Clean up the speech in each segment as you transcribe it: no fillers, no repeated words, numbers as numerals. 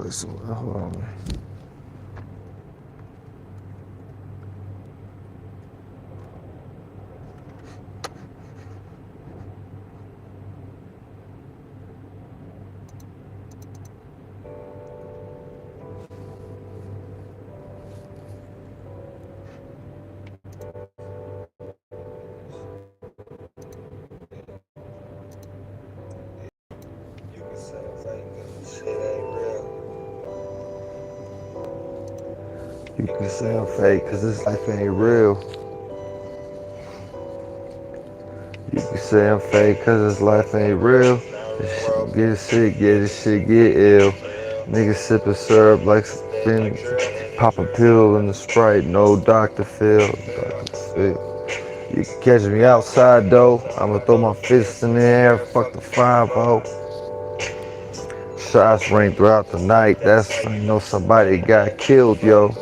play some. Hold on. You can say I'm fake, cause this life ain't real. You can say I'm fake, cause this life ain't real. This shit get sick, yeah, this shit get ill. Niggas sipping syrup like spin, pop a pill in the Sprite, no Dr. Phil. You can catch me outside though, I'ma throw my fists in the air, fuck the 5-0. Shots ring throughout the night, that's when you know somebody got killed, yo.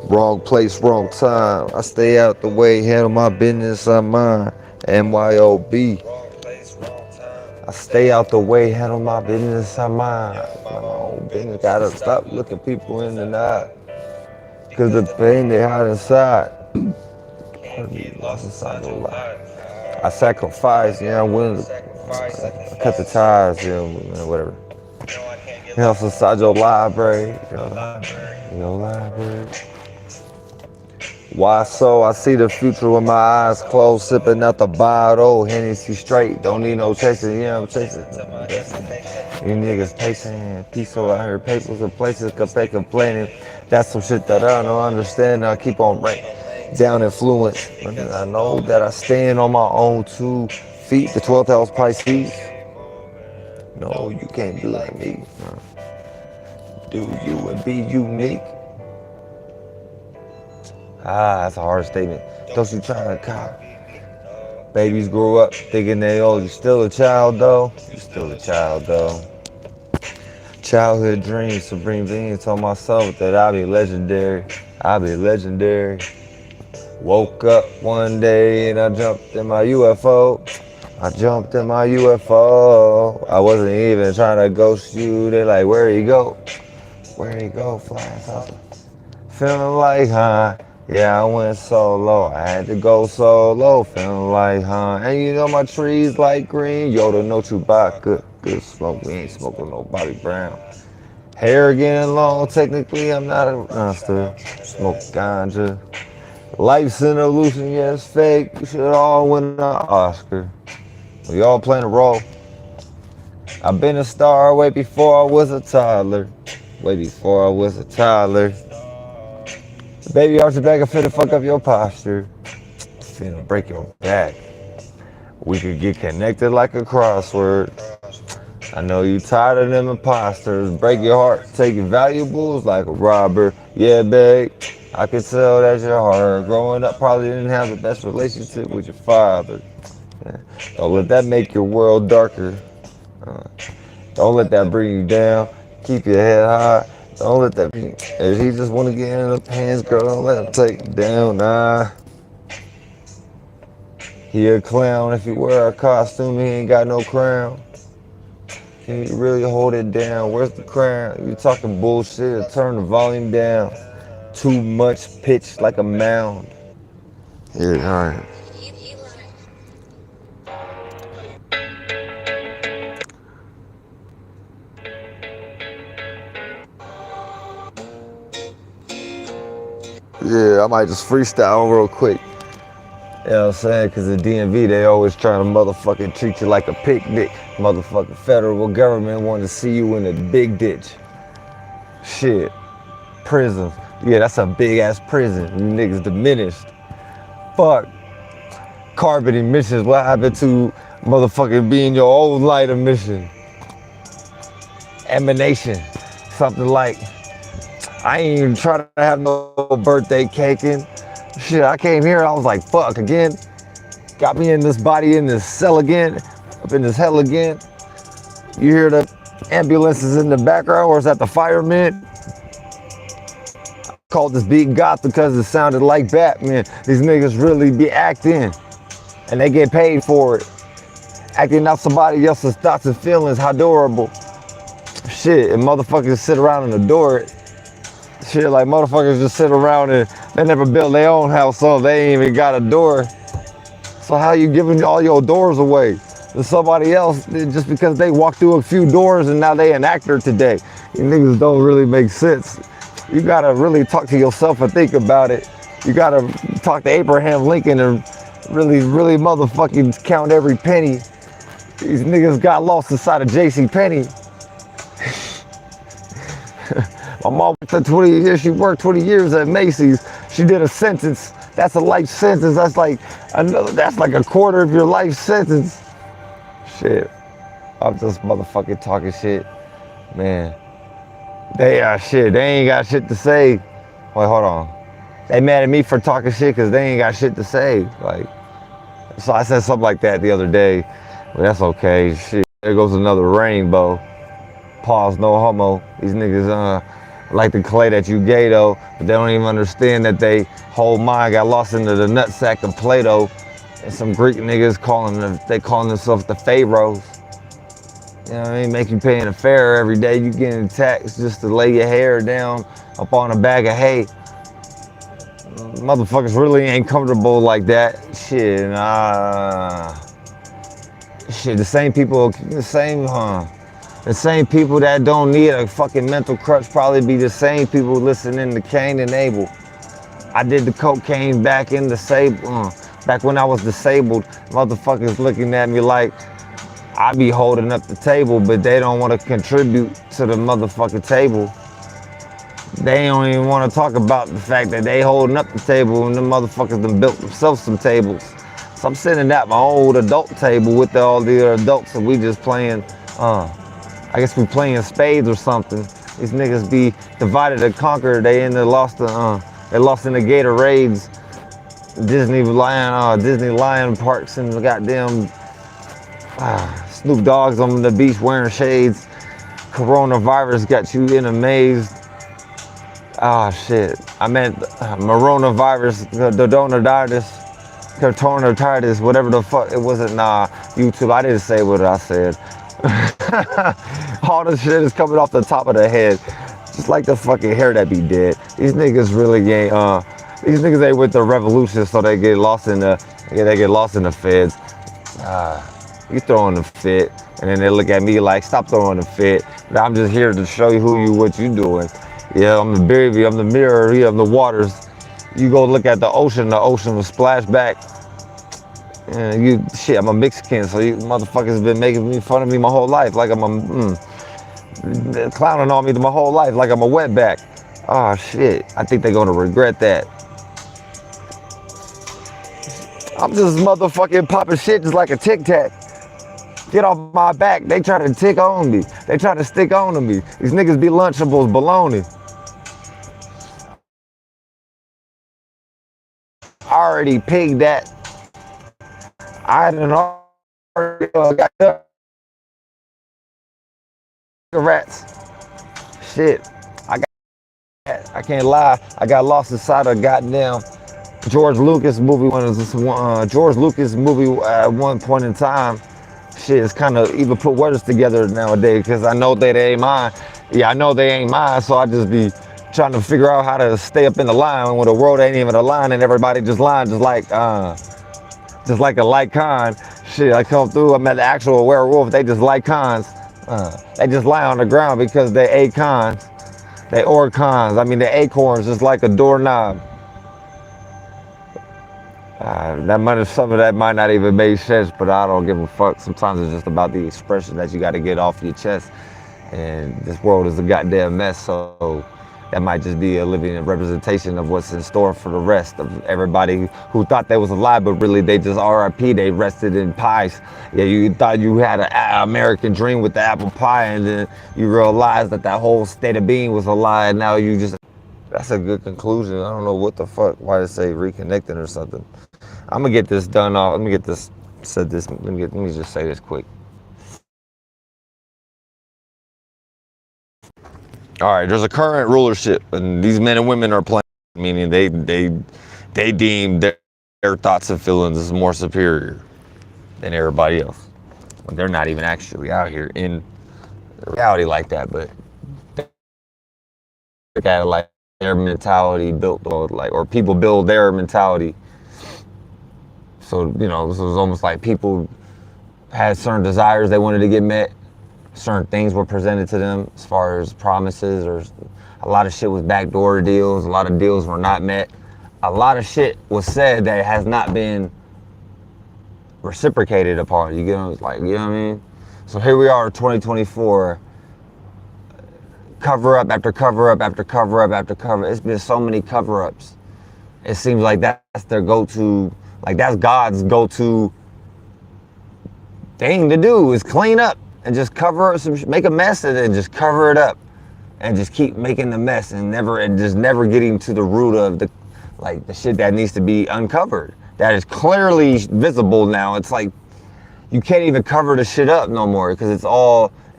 Wrong place, wrong time. I stay out the way, handle my business on mine. MYOB. I stay out the way, handle my business on mine. My own business. Gotta stop looking people in the eye. Cause the pain they hide inside. Lost inside no lie. I sacrifice, yeah, I'm willing to cut the ties, you know, whatever. You know, inside your library. Your library. Why so? I see the future with my eyes closed, sipping out the bottle, Hennessy straight. Don't need no chasing, yeah, I'm chasing. You niggas pacing, peaceful. I heard papers and places, cause they complaining. That's some shit that I don't understand. I keep on ranking down influence. I know that I stand on my own 2 feet. The 12th house Pisces. No, you can't be like me. Do you and be unique? Ah, that's a hard statement. Don't you try to cop. Babies grow up thinking they old. You still a child though? You still a child though. Childhood dreams, supreme being. Told myself that I'll be legendary. I'll be legendary. Woke up one day and I jumped in my UFO. I jumped in my UFO. I wasn't even trying to ghost you. They like, where you go? Where you go? Flying saucer. Feeling like, huh? Yeah, I went solo. I had to go solo. Feeling like, huh? And you know my trees like green. Yoda, no Chewbacca. Good smoke. We ain't smoking no Bobby Brown. Hair getting long. Technically, I'm not a monster. Smoke ganja. Life's an illusion. Yeah, it's fake. We should all win an Oscar. We all playing a role. I've been a star way before I was a toddler. Way before I was a toddler. Baby, arch your back, I'm finna fuck up your posture. Finna break your back. We could get connected like a crossword. I know you tired of them imposters. Break your heart, take your valuables like a robber. Yeah, babe, I can tell that you're hard. Growing up, probably didn't have the best relationship with your father. Don't let that make your world darker. Don't let that bring you down. Keep your head high. Don't let that be. If he just want to get in the pants, girl, don't let him take it down, nah. He a clown. If he wear a costume, he ain't got no crown. Can you really hold it down? Where's the crown? You talking bullshit, turn the volume down. Too much pitch like a mound. Yeah, alright. Yeah, I might just freestyle real quick. You know what I'm saying? Because the D.M.V, they always trying to motherfucking treat you like a picnic. Motherfucking federal government want to see you in a big ditch. Shit. Prisons. Yeah, that's a big ass prison. You niggas diminished. Fuck. Carbon emissions. What happened to motherfucking being your old light emission? Emanation. Something like, I ain't even trying to have no birthday caking. Shit, I came here, I was like, fuck again. Got me in this body, in this cell again, up in this hell again. You hear the ambulances in the background, or is that the firemen? I called this beat goth because it sounded like Batman. These niggas really be acting, and they get paid for it. Acting out somebody else's thoughts and feelings, how adorable. Shit, and motherfuckers sit around and adore it. Shit, like motherfuckers just sit around and they never built their own house, so they ain't even got a door. So how you giving all your doors away to somebody else just because they walked through a few doors and now they an actor today? You niggas don't really make sense. You gotta really talk to yourself and think about it. You gotta talk to Abraham Lincoln and really motherfucking count every penny. These niggas got lost inside of J.C. Penney. My mom worked 20 years. She worked 20 years at Macy's. She did a sentence. That's a life sentence. That's like a quarter of your life sentence. Shit. I'm just motherfucking talking shit. Man. They ain't got shit to say. Wait, hold on. They mad at me for talking shit because they ain't got shit to say. Like, so I said something like that the other day. But that's okay. Shit. There goes another rainbow. Pause, no homo. These niggas like the clay that you gay though, but they don't even understand that they whole mind got lost into the nutsack of Plato. And some Greek niggas calling themselves the pharaohs. You know what I mean? Make you paying a fare every day. You getting taxed just to lay your hair down up on a bag of hay. Motherfuckers really ain't comfortable like that. Shit, shit, the same people that don't need a fucking mental crutch probably be the same people listening to Cain and Abel. I did the cocaine back in back when I was disabled. Motherfuckers looking at me like I be holding up the table, but they don't want to contribute to the motherfucking table. They don't even want to talk about the fact that they holding up the table and the motherfuckers done built themselves some tables. So I'm sitting at my old adult table with all the adults and we just playing, I guess we playing spades or something. These niggas be divided and conquered. They lost in the Gatorades, Disney Lion parks and the goddamn Snoop Dogg's on the beach wearing shades. Coronavirus got you in a maze. Ah, shit. I meant coronavirus, the coronatitis, whatever the fuck. It wasn't, YouTube. I didn't say what I said. All this shit is coming off the top of the head. Just like the fucking hair that be dead. These niggas really ain't, these niggas ain't with the revolution, so they get lost in the feds. You throwing the fit, and then they look at me like, stop throwing the fit. But I'm just here to show you what you doing. Yeah, I'm the baby, I'm the mirror, yeah, I'm the waters. You go look at the ocean will splash back. And I'm a Mexican, so you motherfuckers been making fun of me my whole life, like I'm clowning on me my whole life, like I'm a wetback. Oh shit, I think they're gonna regret that. I'm just motherfucking popping shit just like a Tic Tac. Get off my back, they try to tick on me. They try to stick on to me. These niggas be Lunchables, baloney. I already pigged that. I done already got rats. Shit, I can't lie. I got lost inside a goddamn George Lucas movie. George Lucas movie at one point in time. Shit, it's kind of even put words together nowadays because I know that they ain't mine. Yeah, I know they ain't mine, so I just be trying to figure out how to stay up in the line when the world ain't even a line and everybody just lying just like a lycon. Shit, I come through, I'm at the actual werewolf, they just lycons. They just lie on the ground because they acons. They orcons, I mean the acorns just like a doorknob. Some of that might not even make sense, but I don't give a fuck. Sometimes it's just about the expression that you got to get off your chest. And this world is a goddamn mess, so that might just be a living representation of what's in store for the rest of everybody who thought they was alive, but really they just RIP, they rested in pies. Yeah, you thought you had an American dream with the apple pie, and then you realized that whole state of being was a lie, and now you just... That's a good conclusion. I don't know what the fuck, why it say reconnecting or something. I'm gonna get this done off. Let me get this, let me just say this quick. All right, there's a current rulership, and these men and women are playing, meaning they deem their thoughts and feelings as more superior than everybody else. When they're not even actually out here in reality like that, but look at it like their mentality built, like, or people build their mentality. So, you know, this was almost like people had certain desires they wanted to get met. Certain things were presented to them as far as promises, or a lot of shit was backdoor deals. A lot of deals were not met. A lot of shit was said that has not been reciprocated upon. You get like, you know what I mean? So here we are, 2024. Cover up after cover up after cover up after cover. It's been so many cover ups. It seems like that's their go-to. Like that's God's go-to thing to do is clean up and just cover up some, make a mess and then just cover it up and just keep making the mess and just never getting to the root of the, like the shit that needs to be uncovered. That is clearly visible now. It's like you can't even cover the shit up no more because it's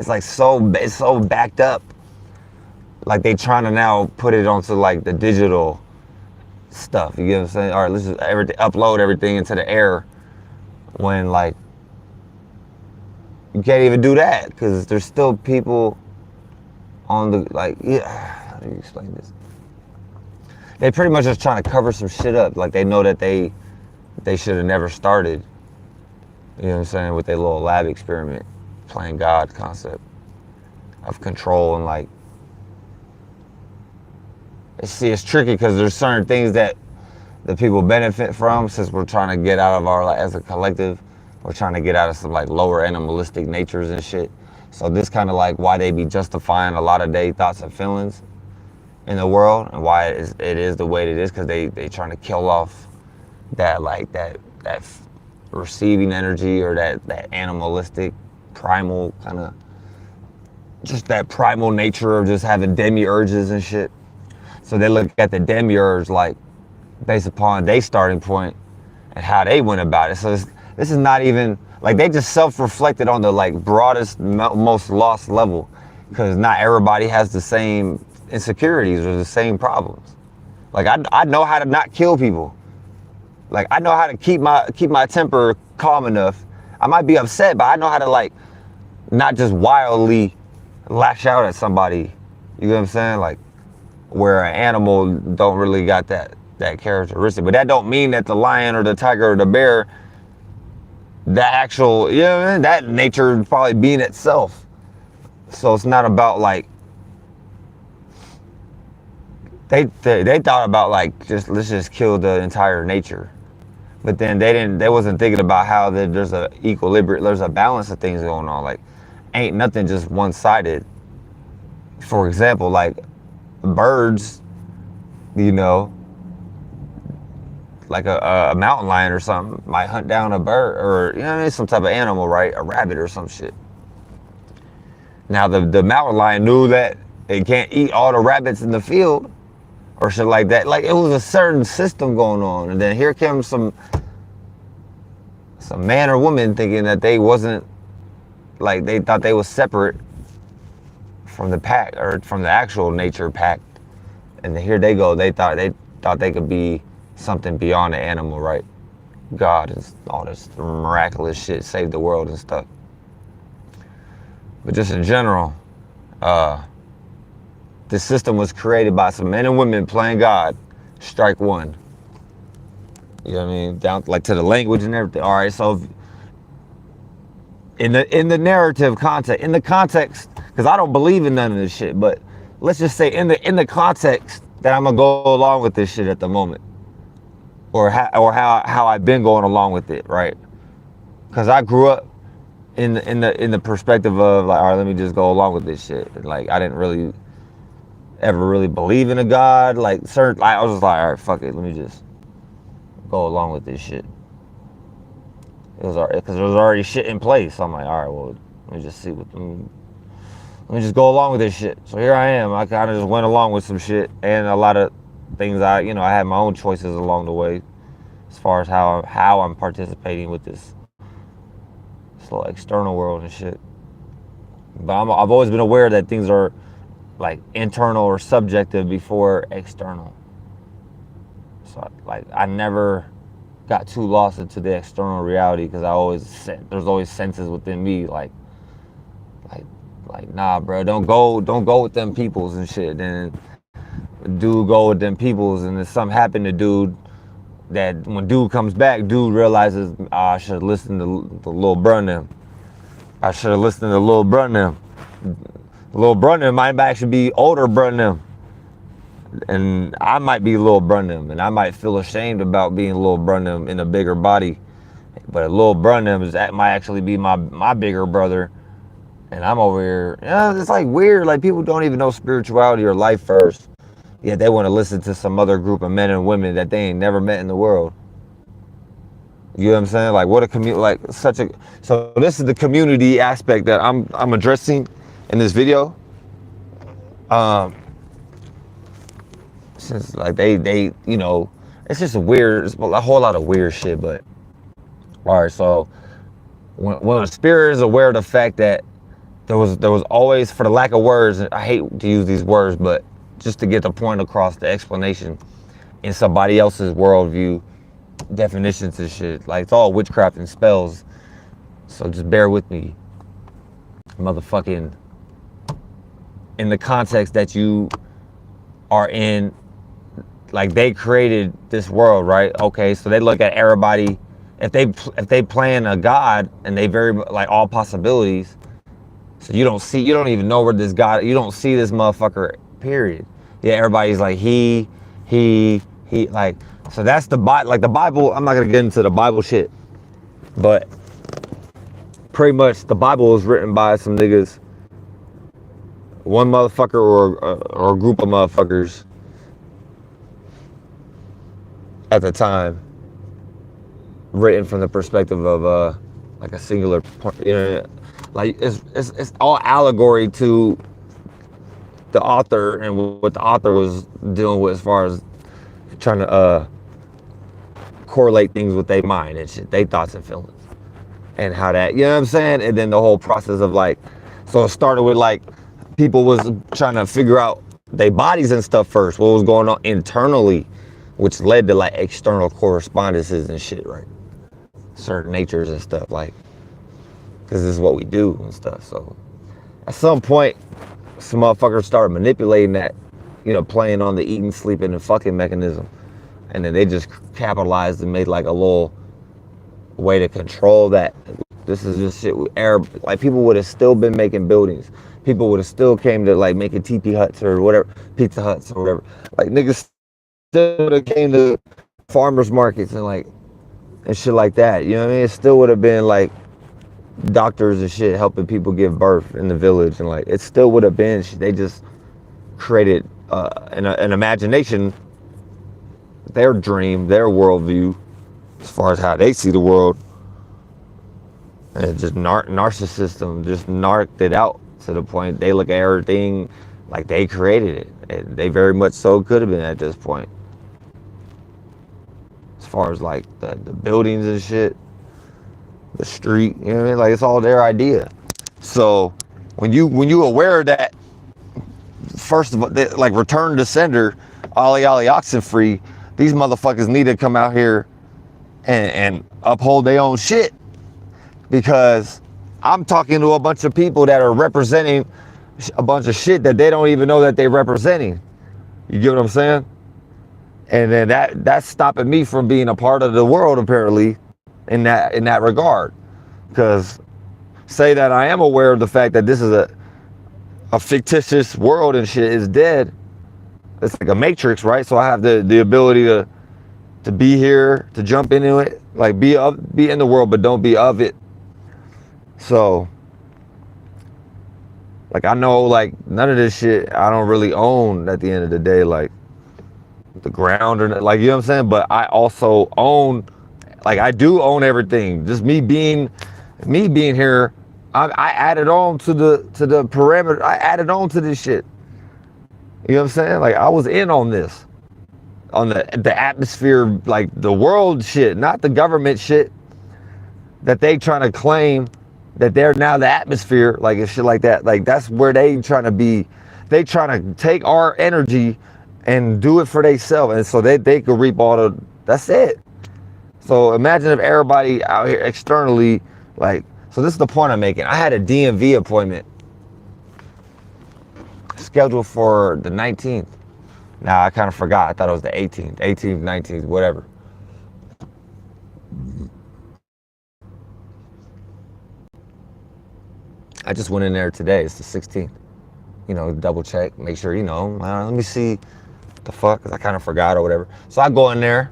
like it's so backed up. Like they trying to now put it onto like the digital stuff. You get what I'm saying? All right, let's just upload everything into the air when like you can't even do that because there's still people on the, like, yeah, how do you explain this? They pretty much just trying to cover some shit up. Like they know that they should have never started, you know what I'm saying, with their little lab experiment, playing God concept of control and like, it's tricky because there's certain things that the people benefit from since we're trying to get out of our, like, as a collective, we're trying to get out of some like lower animalistic natures and shit. So this kind of like why they be justifying a lot of their thoughts and feelings in the world and why it is the way it is because they trying to kill off that like that receiving energy or that animalistic primal kind of just that primal nature of just having demiurges and shit. So they look at the demiurge like based upon their starting point and how they went about it. So this is not even like they just self-reflected on the like broadest, most lost level because not everybody has the same insecurities or the same problems. Like I know how to not kill people. Like I know how to keep my temper calm enough. I might be upset, but I know how to like not just wildly lash out at somebody. You know what I'm saying? Like where an animal don't really got that characteristic. But that don't mean that the lion or the tiger or the bear, that actual, you know what I mean? That nature would probably be in itself. So it's not about like, they thought about like, let's just kill the entire nature. But then they wasn't thinking about how there's a equilibrium, there's a balance of things going on. Like ain't nothing just one-sided. For example, like birds, you know, like a mountain lion or something might hunt down a bird or, you know what I mean, some type of animal, right? A rabbit or some shit. Now the mountain lion knew that it can't eat all the rabbits in the field or shit like that. Like it was a certain system going on. And then here comes some man or woman thinking that they wasn't, like they thought they was separate from the pack or from the actual nature pack. And then here they go. They thought they could be something beyond the animal, right? God and all this miraculous shit, save the world and stuff. But just in general, this system was created by some men and women playing God. Strike one. You know what I mean? Down like to the language and everything. All right, so in the narrative context, in the context, because I don't believe in none of this shit, but let's just say in the context that I'm gonna go along with this shit at the moment, or how I've been going along with it, right? Because I grew up in the perspective of like, all right, let me just go along with this shit. And like I didn't really ever really believe in a God. Like certain, I was just like, all right, fuck it, let me just go along with this shit. It was already because there was already shit in place. So I'm like, all right, well, let me just see what. Let me just go along with this shit. So here I am. I kind of just went along with some shit and a lot of things. I had my own choices along the way, as far as how I'm participating with this little external world and shit. But I've always been aware that things are like internal or subjective before external. So like I never got too lost into the external reality because there's always senses within me like Like, nah, bro, don't go with them peoples and shit. Then dude go with them peoples, and then something happened to dude. That when dude comes back, dude realizes, I should have listened to the little bruh and them. I should have listened to the little bruh and them. Little bruh and them might actually be older bruh and them. And I might be little bruh and them, and I might feel ashamed about being little bruh and them in a bigger body. But a little bruh and them might actually be my bigger brother. And I'm over here, it's like weird, like people don't even know spirituality or life first. Yet they want to listen to some other group of men and women that they ain't never met in the world. You know what I'm saying? Like what a community, like so this is the community aspect that I'm addressing in this video. Since like they you know, it's just it's a whole lot of weird shit, but all right, so when a spirit is aware of the fact that there was always, for the lack of words, I hate to use these words, but just to get the point across, the explanation in somebody else's worldview, definitions and shit. Like, it's all witchcraft and spells. So just bear with me. Motherfucking, in the context that you are in, like they created this world, right? Okay, so they look at everybody, if they plan a God and they very, like all possibilities, so you don't even know where this God, you don't see this motherfucker, period. Yeah, everybody's like he, like, so that's the Bible. I'm not gonna get into the Bible shit, but pretty much the Bible was written by some niggas, one motherfucker or a group of motherfuckers at the time, written from the perspective of like a singular point, you know, like it's all allegory to the author and what the author was dealing with as far as trying to correlate things with their mind and shit, their thoughts and feelings, and how that, you know what I'm saying? And then the whole process of like, so it started with like people was trying to figure out their bodies and stuff first, what was going on internally, which led to like external correspondences and shit, right? Certain natures and stuff, like, because this is what we do and stuff. So at some point, some motherfuckers started manipulating that, you know, playing on the eating, sleeping, and fucking mechanism. And then they just capitalized and made like a little way to control that. This is just shit with air. Like people would have still been making buildings. People would have still came to like making teepee huts or whatever, pizza huts or whatever. Like niggas still would have came to farmers markets and like, and shit like that. You know what I mean? It still would have been like doctors and shit helping people give birth in the village, and like it still would have been. They just created an imagination, their dream, their worldview, as far as how they see the world, and it just narcissism just narked it out to the point they look at everything like they created it, and they very much so could have been at this point. As far as like the buildings and shit, the street, you know what I mean? Like it's all their idea. So when you aware of that, first of all, like return to sender, ollie oxen free, these motherfuckers need to come out here and uphold their own shit, because I'm talking to a bunch of people that are representing a bunch of shit that they don't even know that they're representing. You get what I'm saying? And then that's stopping me from being a part of the world, apparently, in that regard. Because say that I am aware of the fact that this is a fictitious world and shit is dead. It's like a matrix, right? So I have the ability to be here, to jump into it, like be in the world, but don't be of it. So like I know like none of this shit I don't really own at the end of the day, like the ground or like, you know what I'm saying? But I also own, like I do own everything. Just me being here, I added on to the parameter. I added on to this shit. You know what I'm saying? Like I was in on this, on the atmosphere, like the world shit, not the government shit that they trying to claim that they're now the atmosphere, like and shit like that. Like that's where they trying to be. They trying to take our energy and do it for themselves, and so they could reap all the, that's it. So imagine if everybody out here externally, like, so this is the point I'm making. I had a D.M.V appointment scheduled for the 19th. Now I kind of forgot. I thought it was the 18th, 19th, whatever. I just went in there today. It's the 16th. You know, double check, make sure, you know, let me see the fuck, because I kind of forgot or whatever. So I go in there,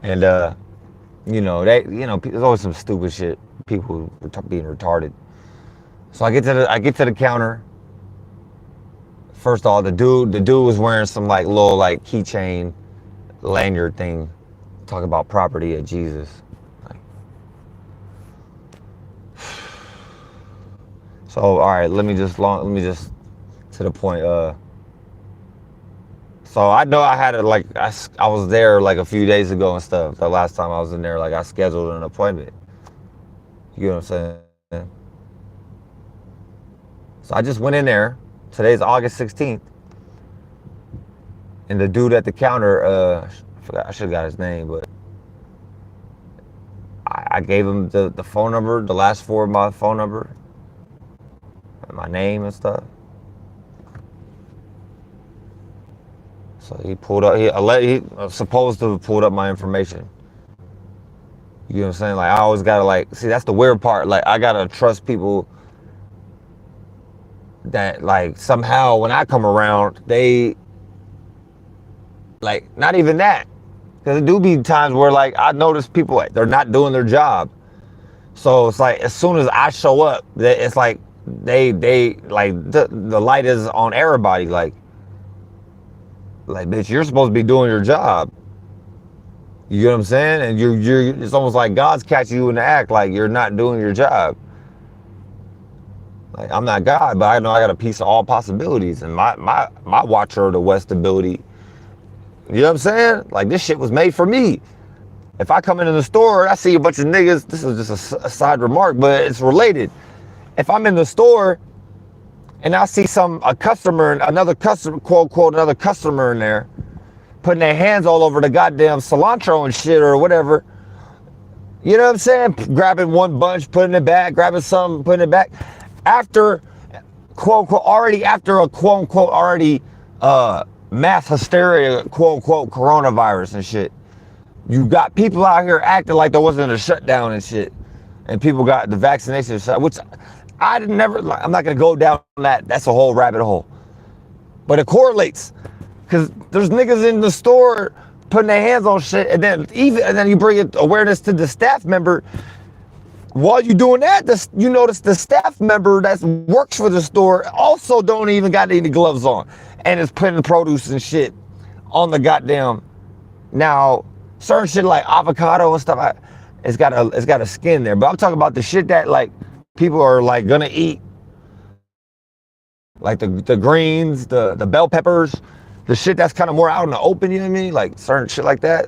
and you know, there's always some stupid shit. People being retarded. So I get to the counter. First of all, the dude was wearing some like little like keychain lanyard thing, talking about property of Jesus. Like, so all right, let me just to the point. So I know I had it like I was there like a few days ago and stuff. The last time I was in there, like I scheduled an appointment. You know what I'm saying? So I just went in there. Today's August 16th. And the dude at the counter, I should have got his name, but I gave him the phone number, the last four of my phone number, my name and stuff. So he pulled up, he was supposed to have pulled up my information. You know what I'm saying? Like I always gotta like, see that's the weird part. Like I gotta trust people that like somehow when I come around, they like, not even that. Because there do be times where like I notice people, they're not doing their job. So it's like as soon as I show up, it's like they like the light is on everybody. Like bitch, you're supposed to be doing your job. You know what I'm saying? And you're it's almost like God's catching you in the act, like you're not doing your job. Like I'm not God, but I know I got a piece of all possibilities, and my Watcher of the West ability. You know what I'm saying? Like this shit was made for me. If I come into the store, I see a bunch of niggas. This is just a side remark, but it's related. If I'm in the store and I see another customer, quote unquote, another customer in there, putting their hands all over the goddamn cilantro and shit or whatever. You know what I'm saying? Grabbing one bunch, putting it back, grabbing some, putting it back. After, quote unquote, after a quote unquote already mass hysteria, quote unquote, coronavirus and shit. You got people out here acting like there wasn't a shutdown and shit. And people got the vaccination shot, which I'm not gonna go down that. That's a whole rabbit hole. But it correlates. Because there's niggas in the store putting their hands on shit, and then you bring it awareness to the staff member. While you doing that, you notice the staff member that works for the store also don't even got any gloves on, and is putting produce and shit on the goddamn. Now, certain shit like avocado and stuff, it's got a skin there. But I'm talking about the shit that like people are like gonna eat, like the greens, the bell peppers. The shit that's kind of more out in the open, you know what I mean? Like certain shit like that.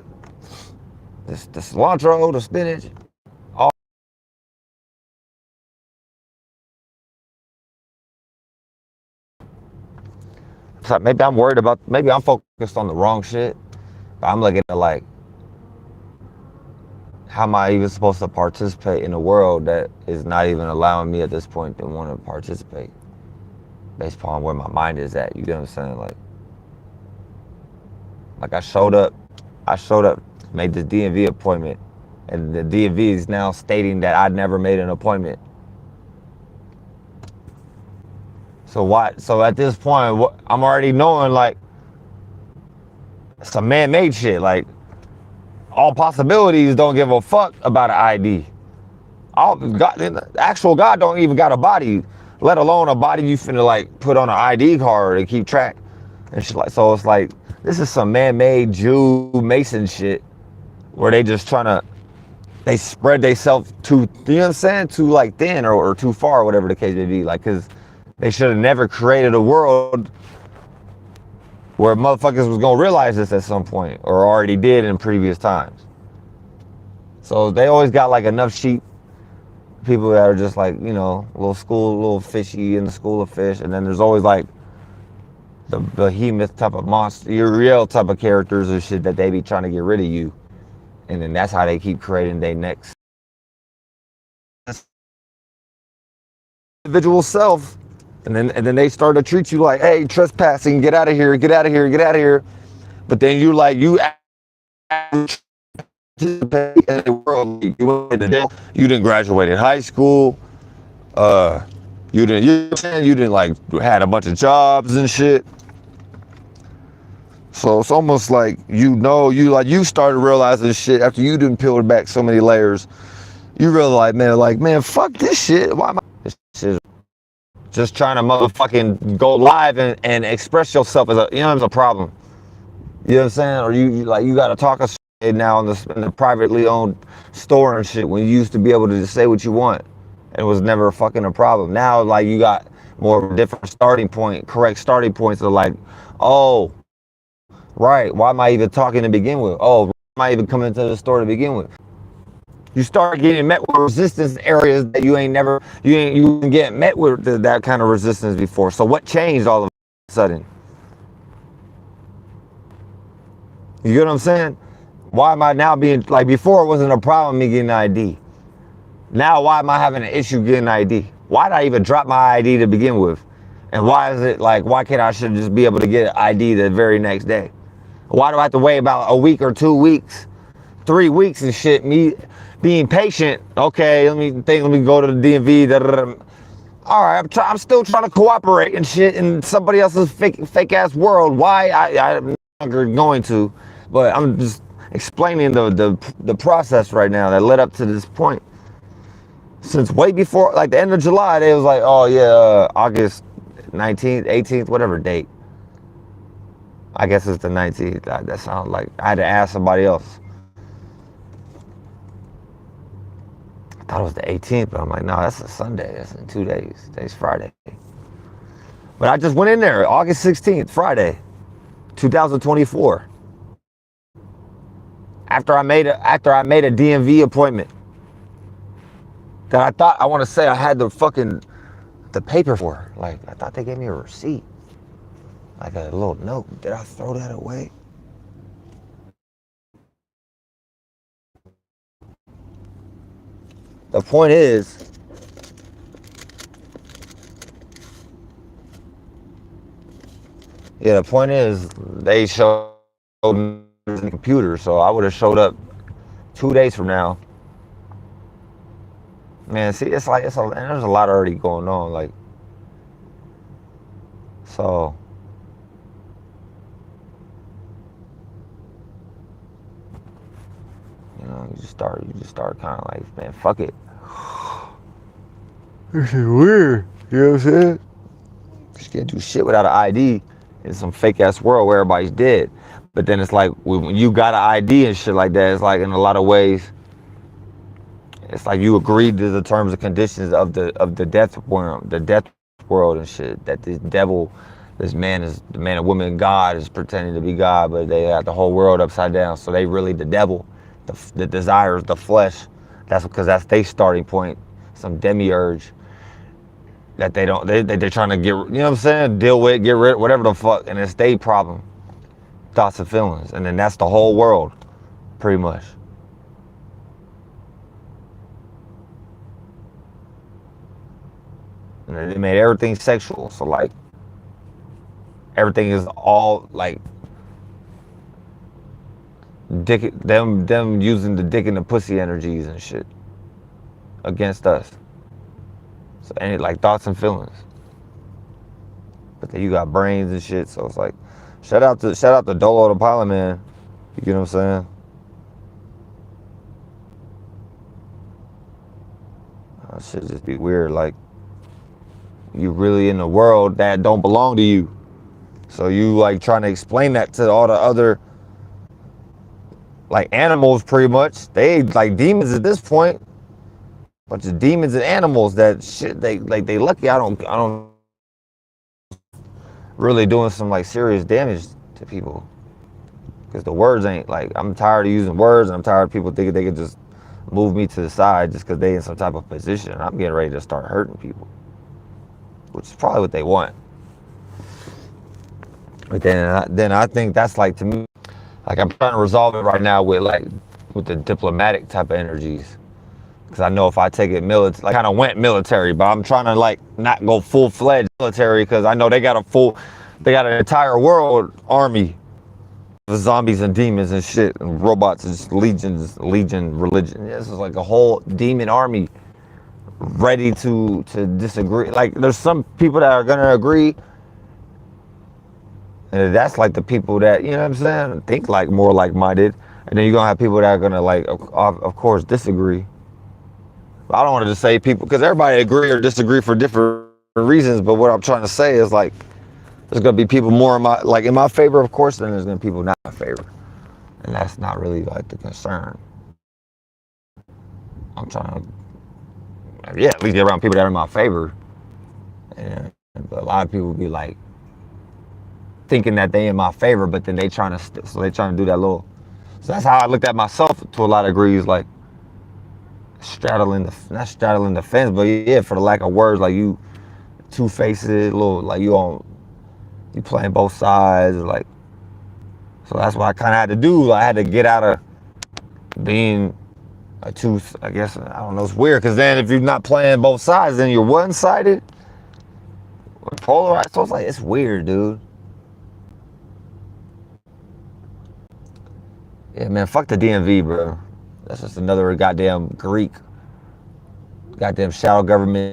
The cilantro, the spinach. All. So maybe I'm focused on the wrong shit. But I'm looking at like, how am I even supposed to participate in a world that is not even allowing me at this point to want to participate? Based upon where my mind is at, you get what I'm saying? Like I showed up, made this D.M.V appointment, and the D.M.V is now stating that I never made an appointment. So at this point, I'm already knowing like some man-made shit. Like all possibilities don't give a fuck about an ID. The actual God don't even got a body, let alone a body you finna like put on an ID card and keep track and shit. Like, so it's like, this is some man-made Jew Mason shit where they just they spread themselves too, you know what I'm saying? Too like thin or too far, whatever the case may be. Like, cause they should have never created a world where motherfuckers was gonna realize this at some point or already did in previous times. So they always got like enough sheep, people that are just like, you know, a little fishy in the school of fish. And then there's always like the behemoth type of monster, your real type of characters or shit that they be trying to get rid of you. And then that's how they keep creating their next individual self, and then they start to treat you like, hey, trespassing, get out of here, get out of here, get out of here. But then you like you participate in the world. You didn't graduate high school. You didn't like had a bunch of jobs and shit. So it's almost like you started realizing shit after you didn't peel back so many layers. You realize, man, fuck this shit. Why am I this shit? Just trying to motherfucking go live and express yourself as as a problem. You know what I'm saying? Or you gotta talk a shit now in the privately owned store and shit when you used to be able to just say what you want. And it was never fucking a problem. Now like you got more of a different correct starting points of like, oh, right, why am I even talking to begin with? Oh, why am I even coming to the store to begin with? You start getting met with resistance areas that you didn't get met with that kind of resistance before. So what changed all of a sudden? You get what I'm saying? Why am I now being, like before it wasn't a problem me getting an ID. Now why am I having an issue getting an ID? Why did I even drop my ID to begin with? And why is it like, why can't I should just be able to get an ID the very next day? Why do I have to wait about a week or 2 weeks, 3 weeks and shit? Me being patient, okay, let me go to the D.M.V. All right, I'm still trying to cooperate and shit in somebody else's fake ass world. Why I'm no longer going to, but I'm just explaining the process right now that led up to this point. Since way before, like the end of July, they was like, oh yeah, August 19th, 18th, whatever date. I guess it's the 19th. That sounds like I had to ask somebody else. I thought it was the 18th, but I'm like, no, that's a Sunday. That's in 2 days. Today's Friday. But I just went in there, August 16th, Friday, 2024. After I made a D.M.V appointment that I thought, I want to say I had the paper for. Like, I thought they gave me a receipt. Like a little note. Did I throw that away? The point is, they showed me the computer, so I would have showed up 2 days from now. Man, see, there's a lot already going on, like, so. You just start kind of like, man, fuck it. This is weird. You know what I'm saying? You can't do shit without an ID in some fake ass world where everybody's dead. But then it's like when you got an ID and shit like that, it's like in a lot of ways, it's like you agreed to the terms and conditions of the death world and shit. That this devil, this man and woman God is pretending to be God, but they got the whole world upside down. So they really the devil. The desires, the flesh, that's their starting point, some demiurge that they're trying to get, you know what I'm saying, deal with, get rid, whatever the fuck, and it's their problem, thoughts and feelings, and then that's the whole world, pretty much. And they made everything sexual, so like, everything is all like, them using the dick and the pussy energies and shit against us. So any like thoughts and feelings. But then you got brains and shit, so it's like shout out to Dolo the Pilot Man. You get what I'm saying? Shit just be weird, like you really in a world that don't belong to you. So you like trying to explain that to all the other like animals, pretty much. They like demons at this point. Bunch of demons and animals that shit. They lucky I don't really doing some like serious damage to people. Because the words ain't like, I'm tired of using words, and I'm tired of people thinking they can just move me to the side just because they in some type of position. I'm getting ready to start hurting people, which is probably what they want. But then I think that's like, to me, like I'm trying to resolve it right now with the diplomatic type of energies. Because I know if I take it military, like kind of went military, but I'm trying to like not go full-fledged military because I know they got an entire world army of zombies and demons and shit and robots and legion religion. Yeah, this is like a whole demon army ready to disagree. Like there's some people that are gonna agree, and that's like the people that, you know what I'm saying, think like more like-minded, and then you're gonna have people that are gonna like of course disagree. I don't want to just say people, because everybody agree or disagree for different reasons, but what I'm trying to say is like there's gonna be people more in my favor, of course, than there's gonna be people not in my favor. And that's not really like the concern. I'm trying to, yeah, at least get around people that are in my favor. But a lot of people be like thinking that they in my favor, but then they trying to do that little. So that's how I looked at myself to a lot of degrees, like not straddling the fence, but yeah, for the lack of words, like you two-faced, little, like you playing both sides, like. So that's what I kind of had to do. I had to get out of being a I guess, I don't know, it's weird, because then if you're not playing both sides, then you're one-sided or polarized. So it's like, it's weird, dude. Yeah, man, fuck the D.M.V, bro. That's just another goddamn Greek, goddamn shadow government